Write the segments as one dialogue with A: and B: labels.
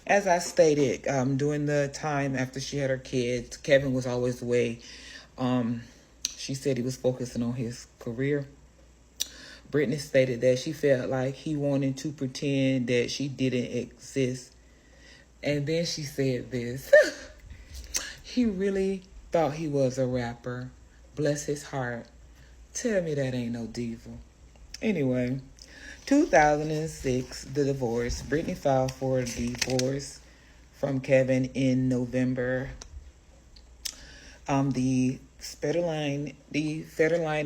A: As I stated, during the time after she had her kids, Kevin was always away. She said he was focusing on his career. Brittany stated that she felt like he wanted to pretend that she didn't exist. And then she said this. He really thought he was a rapper. Bless his heart. Tell me that ain't no diva. Anyway, 2006, the divorce. Brittany filed for a divorce from Kevin in November. The Federline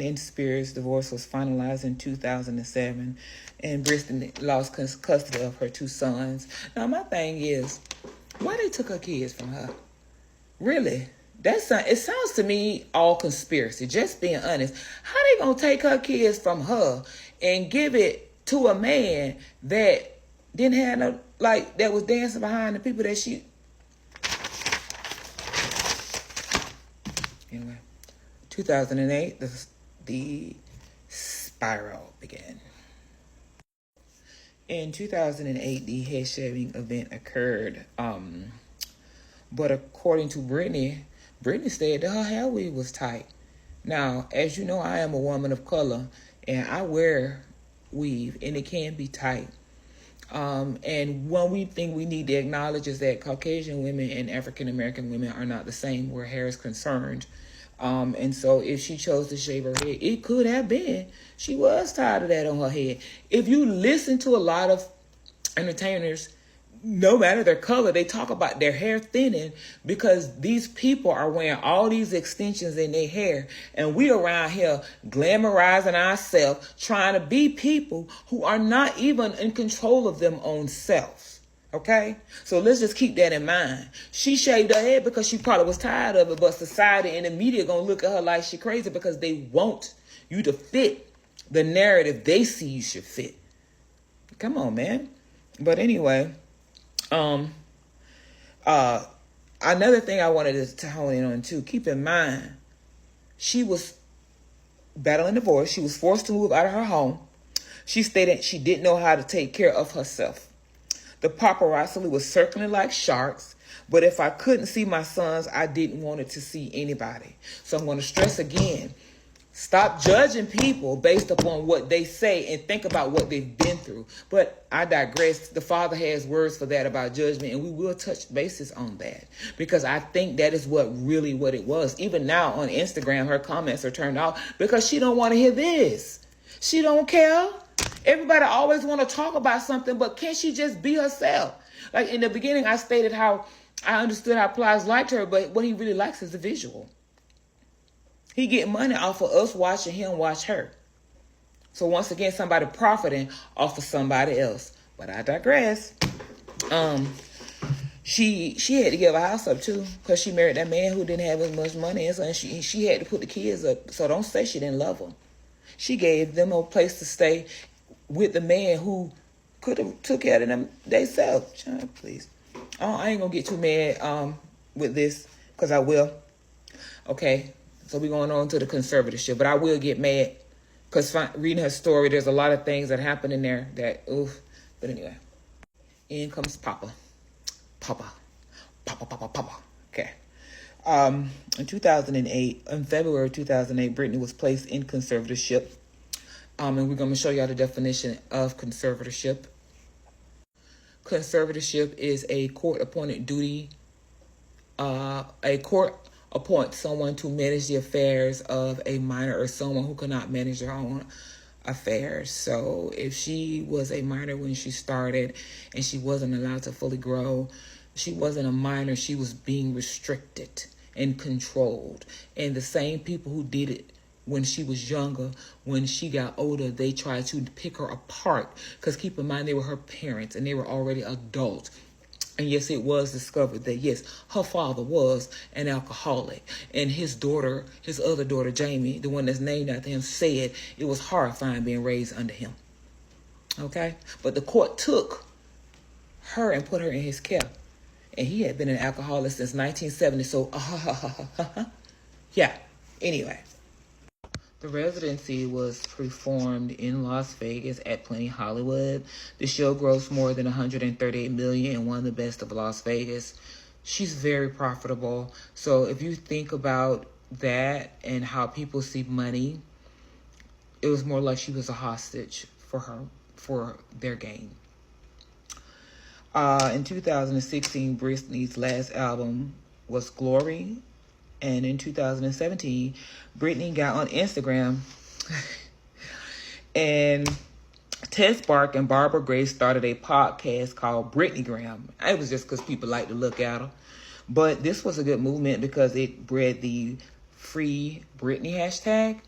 A: and Spears divorce was finalized in 2007, and Brittany lost custody of her two sons. Now, my thing is, why they took her kids from her? Really? It sounds to me all conspiracy, just being honest. How they gonna take her kids from her and give it to a man that didn't have no, like, that was dancing behind the people that she... Anyway, 2008, the spiral began. In 2008, the head shaving event occurred. But according to Brittany said that her hair weave was tight. Now, as you know, I am a woman of color, and I wear weave, and it can be tight. And one thing we need to acknowledge is that Caucasian women and African American women are not the same where hair is concerned. And so if she chose to shave her head, it could have been she was tired of that on her head. If you listen to a lot of entertainers, no matter their color, they talk about their hair thinning because these people are wearing all these extensions in their hair, and we around here glamorizing ourselves, trying to be people who are not even in control of them own selves. Okay? So let's just keep that in mind. She shaved her head because she probably was tired of it, but society and the media gonna look at her like she crazy because they want you to fit the narrative they see you should fit. Come on, man. But anyway, another thing I wanted to hone in on too, keep in mind, she was battling divorce. She was forced to move out of her home. She stated she didn't know how to take care of herself. The paparazzi was circling like sharks, but if I couldn't see my sons, I didn't want it to see anybody. So I'm going to stress again, stop judging people based upon what they say and think about what they've been through. But I digress. The Father has words for that about judgment, and we will touch bases on that because I think that is what it was. Even now on Instagram, her comments are turned off because she don't want to hear this. She don't care. Everybody always want to talk about something, but can't she just be herself? Like in the beginning, I stated how I understood how Plies liked her, but what he really likes is the visual. He get money off of us watching him watch her. So once again, somebody profiting off of somebody else. But I digress. She had to give her house up too because she married that man who didn't have as much money, and she had to put the kids up. So don't say she didn't love them. She gave them a place to stay with the man who could have took care of them themselves. Child, please. I ain't gonna get too mad with this because I will. Okay. So we're going on to the conservatorship, but I will get mad because reading her story, there's a lot of things that happen in there that, oof. But anyway, in comes Papa. Okay. In 2008, in February 2008, Brittany was placed in conservatorship. And we're going to show y'all the definition of conservatorship. Conservatorship is a court-appointed duty. A court appoints someone to manage the affairs of a minor or someone who cannot manage their own affairs. So if she was a minor when she started and she wasn't allowed to fully grow, she wasn't a minor, she was being restricted and controlled. And the same people who did it when she was younger, when she got older, they tried to pick her apart. Because keep in mind, they were her parents and they were already adults. And yes, it was discovered that, yes, her father was an alcoholic. And his other daughter, Jamie, the one that's named after him, said it was horrifying being raised under him. Okay? But the court took her and put her in his care. And he had been an alcoholic since 1970. So, yeah. Anyway. The residency was performed in Las Vegas at Planet Hollywood. The show grossed more than $138 million and won the Best of Las Vegas. She's very profitable. So if you think about that and how people see money, it was more like she was a hostage for their gain. In 2016, Britney's last album was Glory. And in 2017, Brittany got on Instagram and Tess Bark and Barbara Grace started a podcast called Brittanygram. It was just because people like to look at her. But this was a good movement because it bred the Free Britney hashtag.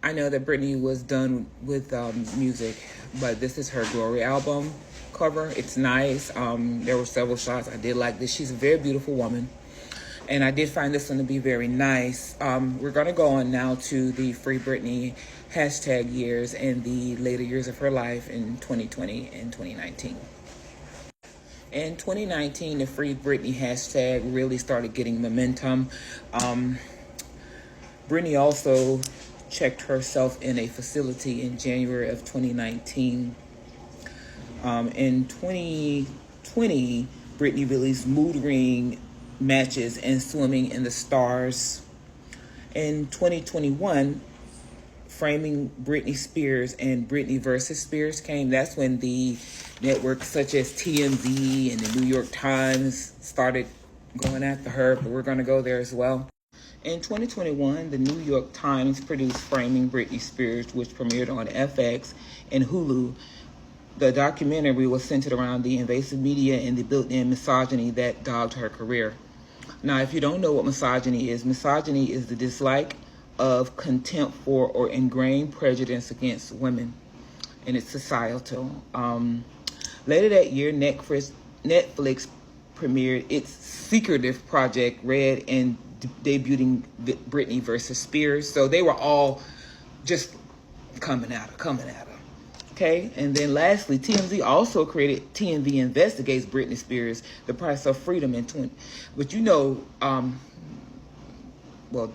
A: I know that Brittany was done with music, but this is her Glory album cover. It's nice. There were several shots. I did like this. She's a very beautiful woman. And I did find this one to be very nice. We're going to go on now to the Free Britney hashtag years and the later years of her life in 2020 and 2019. In 2019, the Free Britney hashtag really started getting momentum. Britney also checked herself in a facility in January of 2019. In 2020, Britney released Mood Ring matches and Swimming in the Stars. In 2021, Framing Brittany Spears and Britney versus Spears came. That's when the networks such as TMZ and the New York Times started going after her, but we're going to go there as well. In 2021, the New York Times produced Framing Britney Spears, which premiered on FX and Hulu. The documentary was centered around the invasive media and the built-in misogyny that dogged her career. Now, if you don't know what misogyny is the dislike of contempt for or ingrained prejudice against women, and it's societal. Later that year, Netflix premiered its secretive project, Red, and debuting Britney versus Spears. So they were all just coming at her. Okay, and then lastly, TMZ also created TMZ Investigates Britney Spears, The Price of Freedom in 20. But well,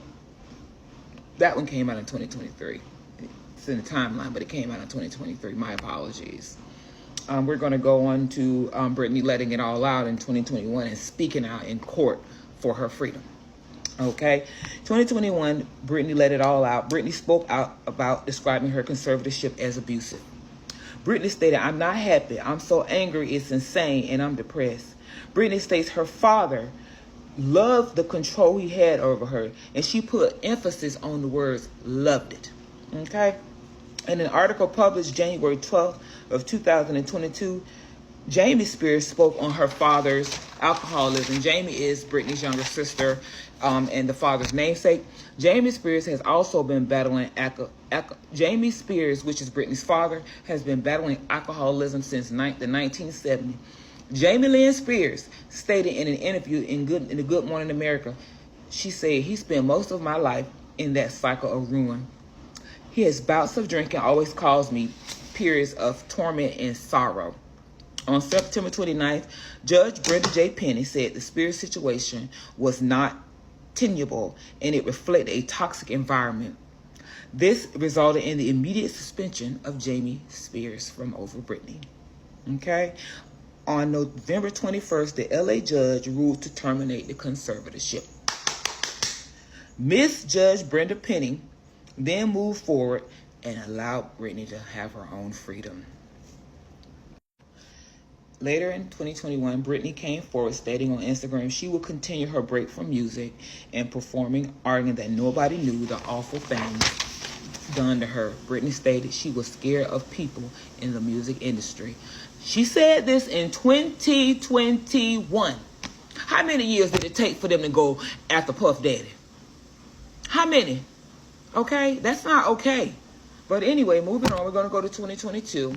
A: that one came out in 2023. It's in the timeline, but it came out in 2023. My apologies. We're going to go on to Britney letting it all out in 2021 and speaking out in court for her freedom. Okay, 2021, Britney let it all out. Britney spoke out about describing her conservatorship as abusive. Britney stated, "I'm not happy. I'm so angry, it's insane, and I'm depressed." Britney states her father loved the control he had over her, and she put emphasis on the words loved it. Okay? In an article published January 12th of 2022, Jamie Spears spoke on her father's alcoholism. Jamie is Britney's younger sister and the father's namesake. Jamie Spears has also been battling Jamie Spears, which is Britney's father, has been battling alcoholism since the 1970s. Jamie Lynn Spears stated in an interview in the Good Morning America, she said, "He spent most of my life in that cycle of ruin. He has bouts of drinking, always caused me periods of torment and sorrow." On September 29th, Judge Brenda J. Penny said the Spears situation was not tenable and it reflected a toxic environment. This resulted in the immediate suspension of Jamie Spears from over Britney. Okay? On November 21st, the LA judge ruled to terminate the conservatorship. Miss Judge Brenda Penny then moved forward and allowed Britney to have her own freedom. Later in 2021, Britney came forward stating on Instagram she would continue her break from music and performing, arguing that nobody knew the awful things done to her. Britney stated she was scared of people in the music industry. She said this in 2021. How many years did it take for them to go after Puff Daddy? How many? Okay, that's not okay. But anyway, moving on, we're going to go to 2022.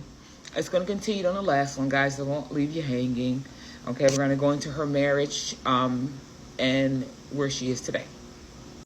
A: It's going to continue on the last one, guys. It won't leave you hanging. Okay, we're going to go into her marriage and where she is today.